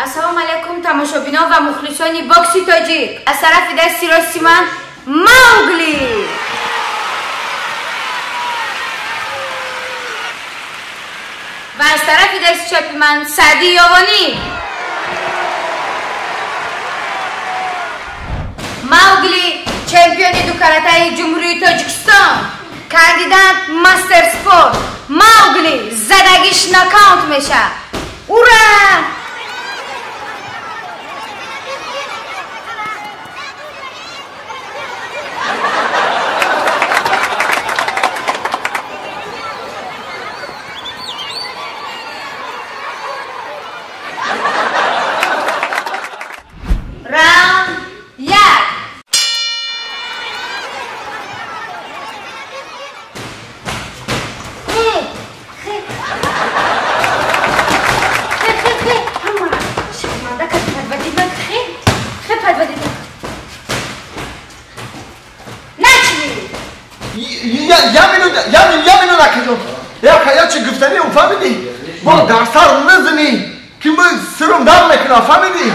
السلام علیکم تماشابینا و مخلصان باکسی تاجیک. از طرف دستی راستی من موگلی و از طرف دستی چپی من سعدی یاوانی. موگلی چمپیون دو کاراته جمهوری تاجیکستان، کاندیدات ماستر سپورت. موگلی زدگیش ناکاوت میشه. اورا! یمینو نکردم یا چه گفتنی اون فهمیدی؟ با در سر نزنی که من سرم دم نکنم فهمیدی؟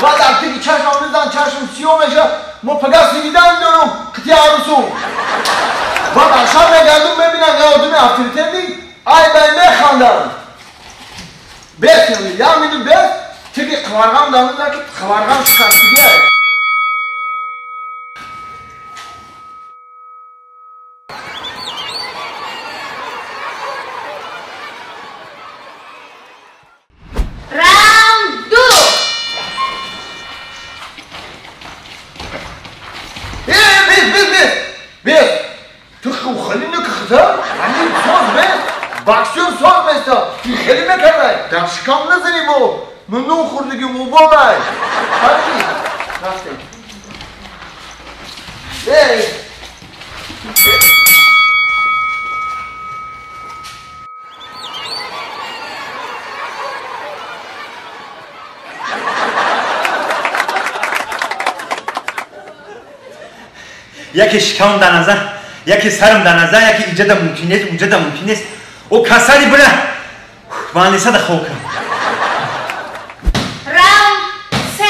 و در تیگی چشم نزن چشم سیاه میشه ما پگه سیدیدن دارم کتی عروسو و در شب نگردم ببینم یه آدمی افتریتندی ای بینه خاندن بیت یمینو بیت تیگی قوارغم دارم نکرد قوارغم شکستگیه باکسیون سوال میستا خیلی میکنه در شکام نزنی بو من نون خوردگی مو با بای فرقی رفتیم یکی شکام در نظر یکی سرم در نظر یکی ایجاد ممکن نیست اونجا ممکن نیست او کسانی بره مهندسه ده خوب کن راوند 3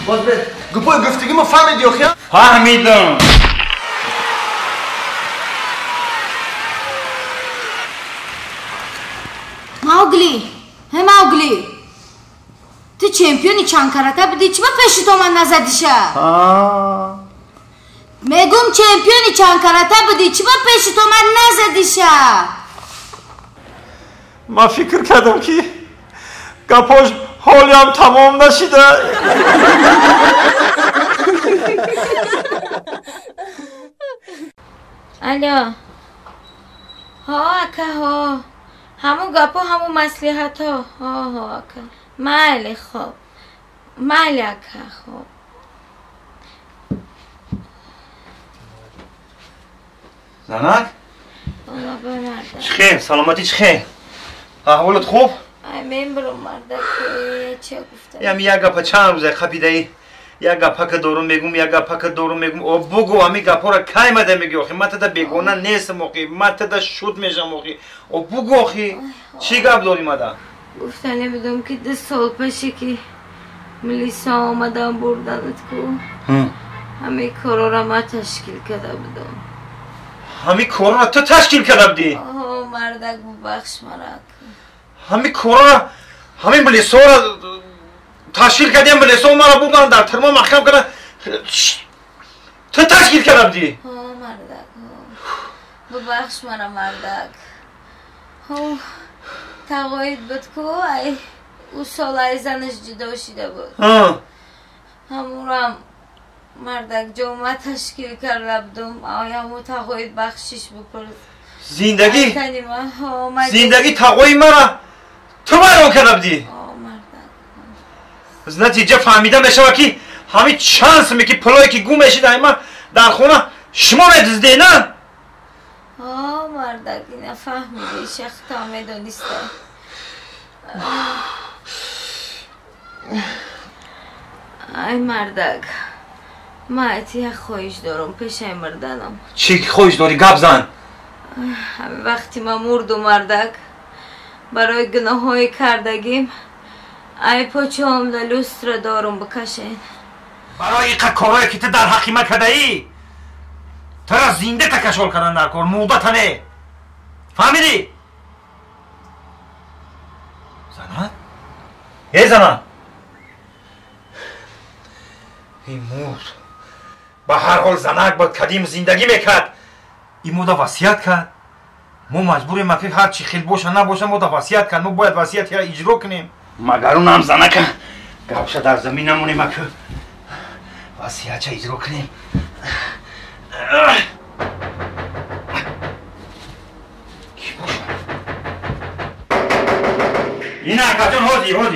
باز بید گپای گفتگی ما فهمیدی آخی هم؟ فهمیدم موگلی موگلی تو چمپیونی چند کاراته بودی چی با پیشی تو من نزدیشه؟ میگم چمپیونی چند کاراته بودی چی با پیشی تو من نزدیشه؟ ما فکر کردم که گپاش حالی هم تمام نشیده الو ها اکا ها همون گپا همون مصلحت ها ها اکا مالی خوب مالی اکا خوب زنک؟ اونا بمرده چخیر سلامتی چخیر احوالت خوب؟ من برو مرده که چه گفته یعنی یک گپا چند روزه خپیده ای یک گپا که دورو میگم یک گپا که دورو میگم او بگو همی گپا را کی مده میگی آخی من تدا بیگونه نیستم آخی من تدا شد میشم آخی او بگو آخی چی گپ داری مده؟ گفتنه بدم که 2 سال پیشه که ملیسا آمدم بردنت کو همه کارا را ما تشکیل کرده بدم همی کارا را تو تشکیل کرده بدی؟ آه مردک ببخش مرک همی کارا را همی ملیسا را تشکیل کردیم ملیسا مرا بودن در ترما محکم کنه تو تشکیل کرده بدی؟ آه مردک ببخش مرا مردک تقاید بود که او سال زنش جدا شده بود همون هم مردک جامعه تشکیل کرده بودم آیا همون تقاید بخشش بپرد زندگی تقاید مرا تو برام کرده بودی؟ آه مردک از نتیجه فهمیدم بشه که همین چانس می که پلایی که گم میشید ایما در خونه شما میدزدی نه؟ آه مردک اینا فهمیده شیخ تا میدونسته ای مردک ما ایتی خواهش دارم پیش مردنم چی خواهش داری گپ زن؟ همه وقتی ما مردم مردک برای گناههای کردگیم ای پاچه‌ام در لوستر دارم بکشین. برای اینقدر کارهایی که تو در حقی من کرده ای تو را زنده تکشال کردن در کار موده تنه فهمیدی؟ زنان؟ ای زنان این مور به هر حال زنک باید قدیم زندگی میکرد این موده وصیت کرد ما مجبوریم که هر چی خیل باشه نباشه موده وصیت کرد ما باید وصیت را اجرا کنیم مگر اون هم زنک گوشه در زمین نمونیم که وصیت چه اجرا کنیم کی باشه این اکا جان هازی یاد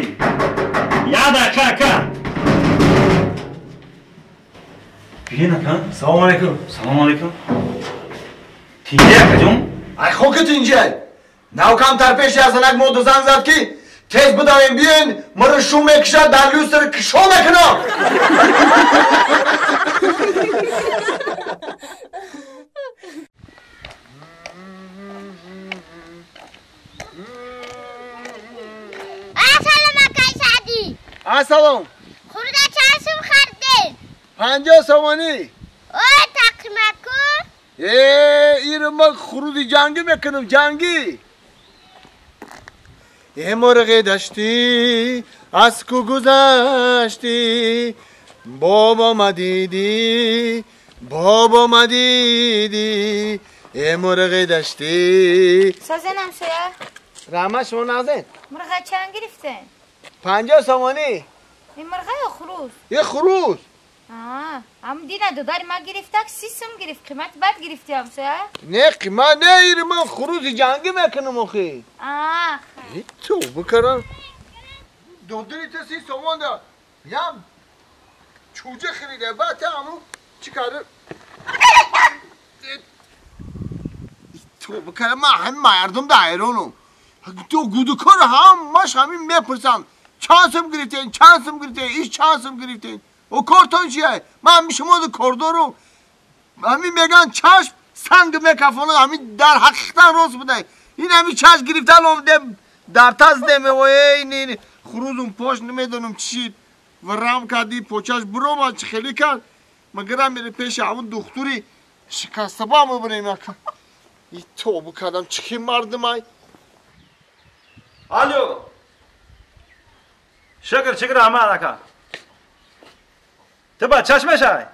اکا بیاین اکا سلام علیکم تینجه اکا جان ای خوکت اینجا نو کمتر پیش از زنک مود زنگ زد که تیز بداریم بیاین مرا شوم میکشد در لوستر کشو نکنم سلام خورده چند سوم خریدین؟ 50 سومانی اوه تقیمت کن این من خروج جنگی میکنم جنگی یه مرغ دشتی از کو گذشتی بابا مدیدی یه مرغ دشتی سازنم سویا رحمت شما نازن مرغه چند گرفتین؟ 50 سومانی این مرغه یا خروس؟ یه خروس هم دینا دوداری ما گرفته 30 سوم گرفت قیمت بد گرفتی هم سویا؟ نه قیمت نه این من خروج جنگی میکنم اخی تو بکرم دودری تا 30 سومان دا یم چوجه خریده بعد همون چی کرده تو بکرم من همه مردم دا ایرانم تو گودکار همش همین میپرسم چند سوم گرفتین ایش چند سوم گرفتین و کارتون چیه من شما دو کاردارم همین میگن چشم سنگ میکفانه همین در حقیقتا راست بوده این همین چشم گرفتن آمده در تاز دمه و این خروزم پاش نمیدونم چی و رام کردی پوچاش برو ما چه خیلی کرد مگرم میره پیش همون دختوری شکسته با همو بریم یکم این توبه کردم چه مردم های الو شکر احمد اکا تو با چشمش های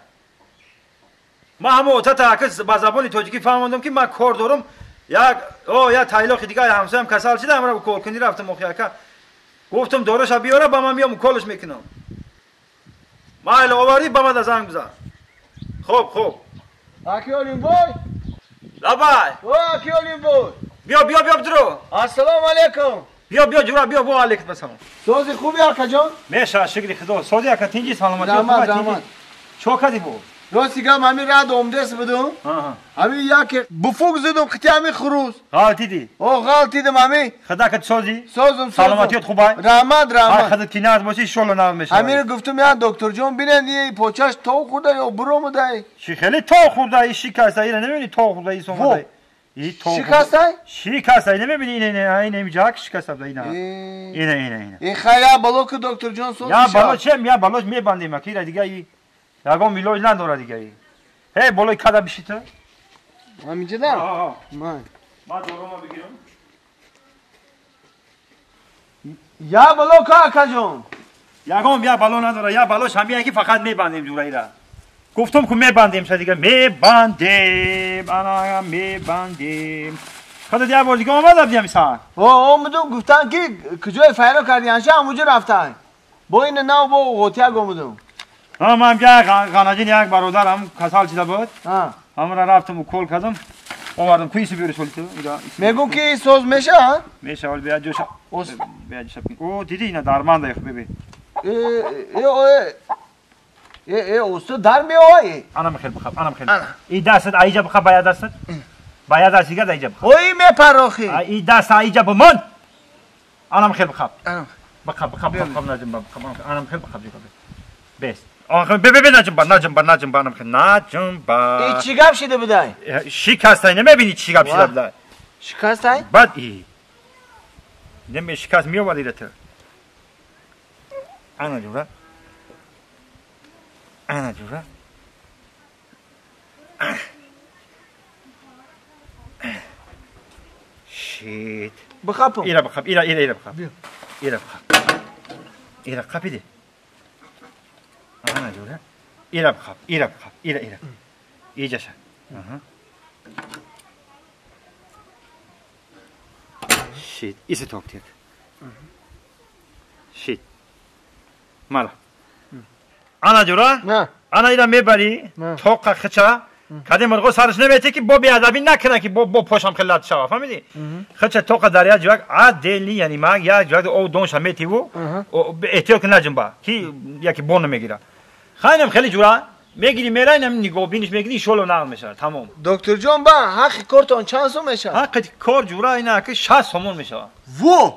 ما همه تا که با زبان تاجیکی فهمیدم که من کار دارم یا تایلاخی دیگه همسایم کسال شده همراه کار کنی رفتم مخیاکا گفتم دارش بیاره با من میام کالش میکنم ما علاوه با من زنگ بزن خوب اکی آلیم بای لبای اکی آلیم بای بیا بدرو السلام علیکم بیا جورا بیا با علیکم السلام سوزی خوبی آقا جان میشه شکری خدا سودی اکا تینجی سلامتی رحمت چوکدی بو راستی گم همین رد اومدست بدم همین یک بفوق زدم قطعه همین خروز غلطی دی غلطی دم همین خدا کت سوزی سوزم سلامتیت خوبه رحمت خدا تینات باشی شلو نام میشه همین گفتم یا دکتر جون ببینن این پوچاش تو خورده یا برو مده چی خیلی تو خورده ای شکسته ای نمیبینی تو خورده ای سومده ای تو شکسته ای نمیبینی این میجاک شکسته بده اینه این خیلی بلوک دکتر جون سوزی یا بلوچ میبندیم اکی دیگه ای یاگام میلوج نداره دیگه ای هی بالای کدا بشیته همینجا ده ما دورما بگیرم یا بلوک آقا جون یاگام یا بالو نداره یا بالوش همین که فقط میبندیم جورایی را گفتم که میبندیم شد دیگه میبندیم خدا دیا بار دیگه آمد بیام سان اومدم گفتن که کجای فایرو کردی انشا همونجا رفتن با این ناو با غوتیا گمدم من بیا غناجین یک برادرم کسال چیده بود همرا رفتم و کل کردم آوردم کویسی بیاره شلته میگم که سوز میشه میشه ولی بیا جوش او دیدی اینا درمان دایخ ببین استاد در میوای انا خیلی بخواب این دست ایجا بخواب باید دست باید دست دیگه ایجا بخواب اوی میپراخی این دست ایجا بمون انا خیلی بخواب نجم انا خیلی بخواب بس ببین نجم با این چی گپ شده بدای شکسته نمیبینی چی گپ شده بدای شکسته بعد ای دم شکست میآوردی تو انا جورا انا جورا شیت بخابم ایرا بخاب ایرا بخاب ایرا بخاب ایرا قپیده انا جورا ایرا بخاب ایرا ایجا شد شیت ایسه توک تیک شیت مالا انا جورا نه انا ایرا میبری توقع خچا کدی مرغو سرش نمیته که با بیادبی نکنه که با پاشم خلات شوا فهمیدی خچا توقع دریا جوک عادلی یعنی ما یا جوک او دونش میتی و احتیاط نجم با کی یکی بون میگیره خاینم خیلی جورا میگیری میراینم نگاه بینش میگیری شلو نقل میشه تمام دکتر جان با حق کارتون چند سو میشه حق کار جورا اینا که 60 سومون میشه و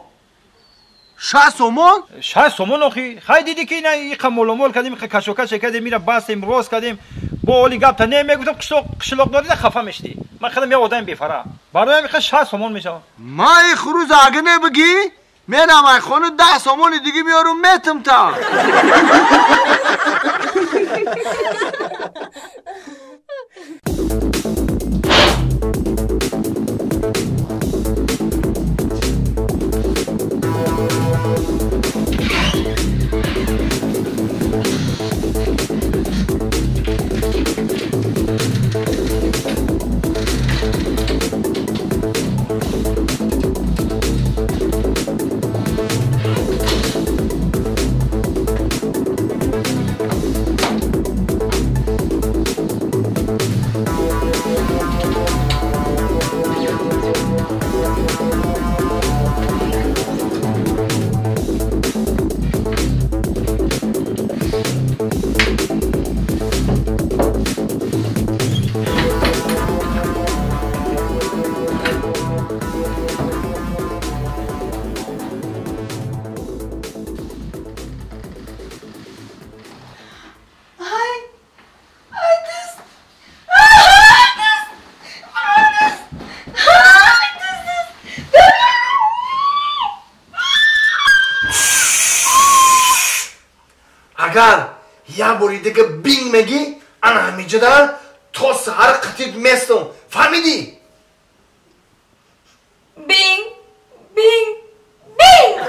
60 سومون 60 سومون اخی خای دیدی که اینا یقمولمول کردیم کشوکش کردیم میره باستیم روز کردیم با اولی گپ تا نمیگفتم قشلوق دادی خفه میشدی من خودم یه آدم بیفرا برای میخواد 60 سومون میشه ما این خروز اگه نبگی منم ای خانو 10 سومون دیگه میارم میتم تا اگر یه باری دیگه بینگ میگی انا همینجا دارم تا سهر قطید میستم فهمیدی؟ بینگ بینگ بینگ